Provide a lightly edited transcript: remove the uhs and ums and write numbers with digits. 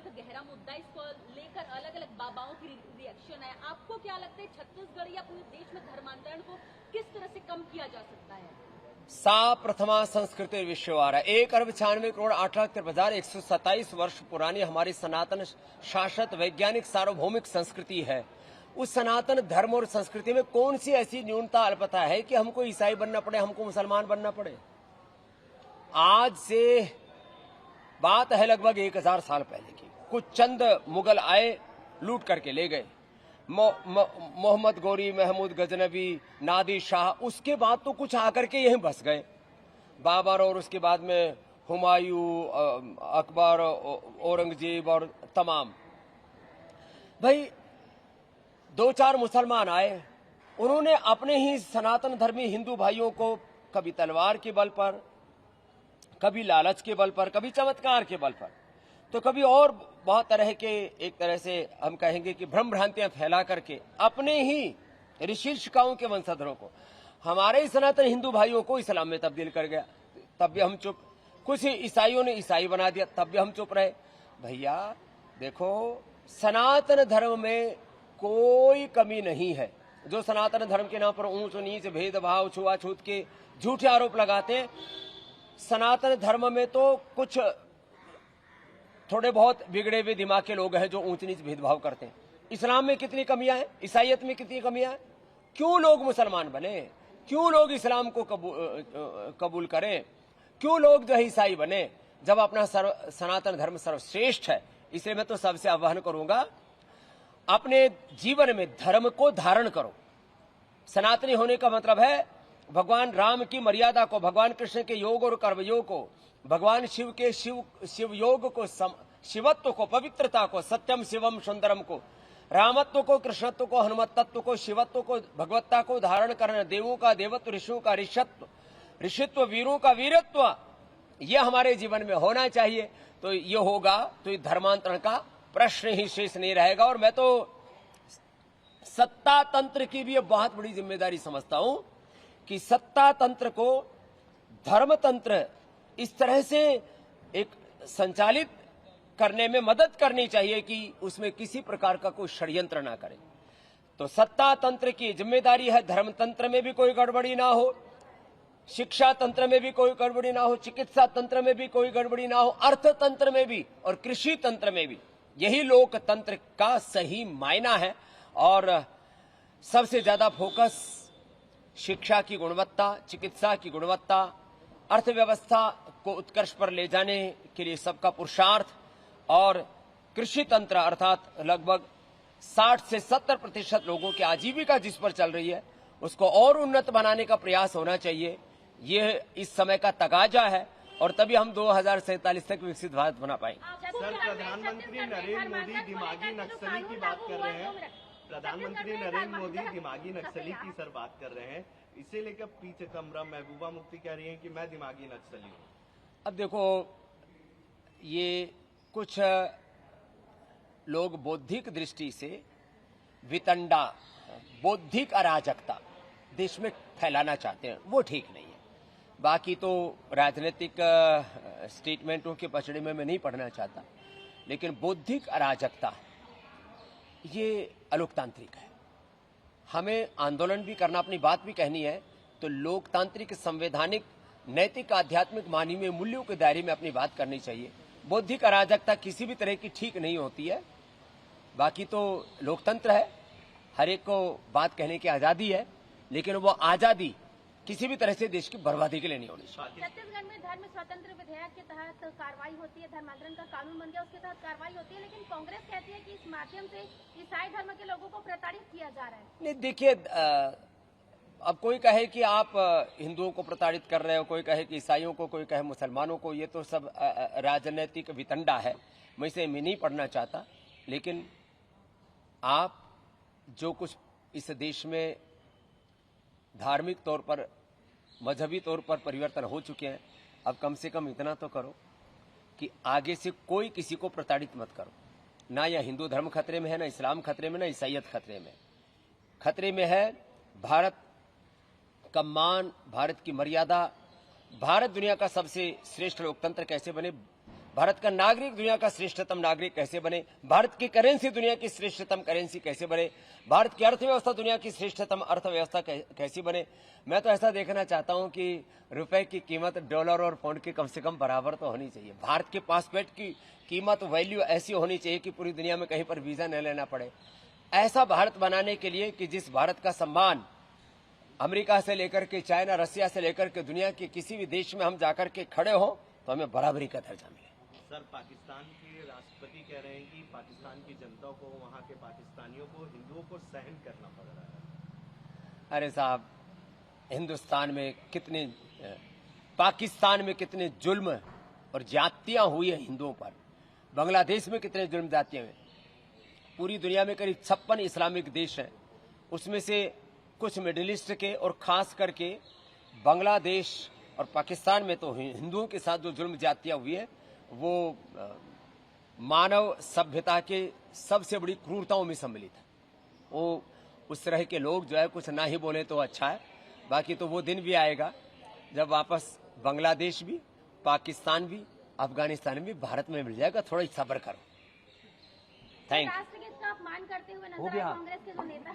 बहुत गहरा मुद्दा, इसको लेकर अलग अलग बाबाओं की रिएक्शन है। आपको क्या लगता है छत्तीसगढ़ या पूरे देश में धर्मांतरण को किस तरह से कम किया जा सकता है? सा प्रथमा संस्कृति विश्ववार 1,96,08,13,127 वर्ष पुरानी हमारी सनातन शाश्वत वैज्ञानिक सार्वभौमिक संस्कृति है। उस सनातन धर्म और संस्कृति में कौन सी ऐसी न्यूनता अल्पता है कि हमको ईसाई बनना पड़े, हमको मुसलमान बनना पड़े? आज से बात है लगभग 1000 साल पहले की। कुछ चंद मुगल आए, लूट करके ले गए। मोहम्मद गोरी, महमूद गजनबी, नादिर शाह, उसके बाद तो कुछ आकर के यहीं बस गए। बाबर और उसके बाद में हुमायूं, अकबर, औरंगजेब और तमाम। भाई 2-4 मुसलमान आए, उन्होंने अपने ही सनातन धर्मी हिंदू भाइयों को कभी तलवार के बल पर, कभी लालच के बल पर, कभी चमत्कार के बल पर, तो कभी और बहुत तरह के, एक तरह से हम कहेंगे कि भ्रम भ्रांतियां फैला करके अपने ही ऋषि ऋषिकाओं के वंशधरों को, हमारे ही सनातन हिंदू भाइयों को इस्लाम में तब्दील कर गया। तब भी हम चुप। कुछ ईसाइयों ने ईसाई बना दिया, तब भी हम चुप रहे। भैया देखो, सनातन धर्म में कोई कमी नहीं है। जो सनातन धर्म के नाम पर ऊंच नीच, भेदभाव, छुआछूत के झूठे आरोप लगाते हैं, सनातन धर्म में तो कुछ थोड़े बहुत बिगड़े हुए दिमाग के लोग हैं जो ऊंच नीच भेदभाव करते हैं। इस्लाम में कितनी कमियां हैं, ईसाइयत में कितनी कमियां हैं? क्यों लोग मुसलमान बने? क्यों लोग इस्लाम को कबूल करें? क्यों लोग जो है ईसाई बने, जब अपना सनातन धर्म सर्वश्रेष्ठ है? इसलिए मैं तो सबसे आह्वान करूंगा, अपने जीवन में धर्म को धारण करो। सनातनी होने का मतलब है भगवान राम की मर्यादा को, भगवान कृष्ण के योग और कर्मयोग को, भगवान शिव के शिव योग को, शिवत्व को, पवित्रता को, सत्यम शिवम सुंदरम को, रामत्व को, कृष्णत्व को, हनुमत्व को, शिवत्व को, भगवत्ता को धारण करना, देवों का देवत्व, ऋषियों का ऋषित्व, वीरों का वीरत्व, यह हमारे जीवन में होना चाहिए। तो ये होगा तो ये धर्मांतरण का प्रश्न ही शेष नहीं रहेगा। और मैं तो सत्ता तंत्र की भी बहुत बड़ी जिम्मेदारी समझता हूं कि सत्ता तंत्र को धर्म तंत्र इस तरह से एक संचालित करने में मदद करनी चाहिए कि उसमें किसी प्रकार का कोई षड्यंत्र ना करे। तो सत्ता तंत्र की जिम्मेदारी है धर्म तंत्र में भी कोई गड़बड़ी ना हो, शिक्षा तंत्र में भी कोई गड़बड़ी ना हो, चिकित्सा तंत्र में भी कोई गड़बड़ी ना हो, अर्थतंत्र में भी और कृषि तंत्र में भी। यही लोकतंत्र का सही मायना है। और सबसे ज्यादा फोकस शिक्षा की गुणवत्ता, चिकित्सा की गुणवत्ता, अर्थव्यवस्था को उत्कर्ष पर ले जाने के लिए सबका पुरुषार्थ, और कृषि तंत्र अर्थात लगभग 60 से 70% लोगों की आजीविका जिस पर चल रही है, उसको और उन्नत बनाने का प्रयास होना चाहिए। ये इस समय का तकाजा है और तभी हम 2047 तक विकसित भारत बना पाएंगे। सर, प्रधानमंत्री नरेंद्र मोदी दिमागी नक्सली की बात कर रहे हैं। प्रधानमंत्री नरेंद्र मोदी दिमागी नक्सली की सर बात कर रहे हैं। इसे लेकर पीछे कमरा महबूबा मुफ्ती कह रही हैं कि मैं दिमागी नक्सली हूं। अब देखो, ये कुछ लोग बौद्धिक दृष्टि से वितंडा, बौद्धिक अराजकता देश में फैलाना चाहते हैं, वो ठीक नहीं है। बाकी तो राजनीतिक स्टेटमेंटों के पचड़े में मैं नहीं पढ़ना चाहता, लेकिन बौद्धिक अराजकता ये अलोकतांत्रिक है। हमें आंदोलन भी करना, अपनी बात भी कहनी है, तो लोकतांत्रिक, संवैधानिक, नैतिक, आध्यात्मिक, मानवीय मूल्यों के दायरे में अपनी बात करनी चाहिए। बौद्धिक अराजकता किसी भी तरह की ठीक नहीं होती है। बाकी तो लोकतंत्र है, हर एक को बात कहने की आजादी है, लेकिन वो आजादी किसी भी तरह से देश की बर्बादी के लिए नहीं होनी चाहिए। छत्तीसगढ़ में धर्म स्वतंत्र विधेयक के तहत कार्रवाई होती है, धर्मांतरण का कानून बन गया, उसके तहत कार्रवाई होती है, लेकिन कांग्रेस कहती है कि इस माध्यम से ईसाई धर्म के लोगों को प्रताड़ित किया जा रहा है। नहीं, देखिए, अब कोई कहे कि आप हिंदुओं को प्रताड़ित कर रहे हो, कोई कहे कि ईसाइयों को, कोई कहे मुसलमानों को, ये तो सब राजनीतिक वितंडा है। मैं इसे नहीं पढ़ना चाहता, लेकिन आप जो कुछ इस देश में धार्मिक तौर पर, मजहबी तौर पर परिवर्तन हो चुके हैं, अब कम से कम इतना तो करो कि आगे से कोई किसी को प्रताड़ित मत करो। ना या हिंदू धर्म खतरे में है, ना इस्लाम खतरे में, ना ईसाइयत खतरे में। खतरे में है भारत का मान, भारत की मर्यादा, भारत दुनिया का सबसे श्रेष्ठ लोकतंत्र कैसे बने, भारत का नागरिक दुनिया का श्रेष्ठतम नागरिक कैसे बने, भारत की करेंसी दुनिया की श्रेष्ठतम करेंसी कैसे बने, भारत की अर्थव्यवस्था दुनिया की श्रेष्ठतम अर्थव्यवस्था कैसी बने। मैं तो ऐसा देखना चाहता हूं कि रुपए की कीमत डॉलर और पाउंड की कम से कम बराबर तो होनी चाहिए। भारत के पासपोर्ट की कीमत वैल्यू ऐसी होनी चाहिए कि पूरी दुनिया में कहीं पर वीजा न लेना पड़े। ऐसा भारत बनाने के लिए कि जिस भारत का सम्मान अमेरिका से लेकर के चाइना, रसिया से लेकर के दुनिया के किसी भी देश में हम जाकर के खड़े हो तो हमें बराबरी का दर्जा मिले। सर, पाकिस्तान के राष्ट्रपति कह रहे हैं कि पाकिस्तान की जनता को, वहां के पाकिस्तानियों को, हिंदुओं को सहन करना पड़ रहा है। अरे साहब, हिंदुस्तान में कितने, पाकिस्तान में कितने जुल्म और जातियां हुई है हिंदुओं पर, बांग्लादेश में कितने जुल्म जातियां हुए। पूरी दुनिया में करीब 56 इस्लामिक देश हैं, उसमें से कुछ मिडिल ईस्ट के और खास करके बांग्लादेश और पाकिस्तान में तो हिंदुओं के साथ जो जुल्म जातियां हुई है वो मानव सभ्यता के सबसे बड़ी क्रूरताओं में सम्मिलित है। वो उस तरह के लोग जो है कुछ ना ही बोले तो अच्छा है। बाकी तो वो दिन भी आएगा जब वापस बांग्लादेश भी, पाकिस्तान भी, अफगानिस्तान भी भारत में मिल जाएगा। थोड़ा सब्र करो। Thank you. राष्ट्रगीत का अपमान करते हुए हो नजर गया। आए कांग्रेस के जो नेता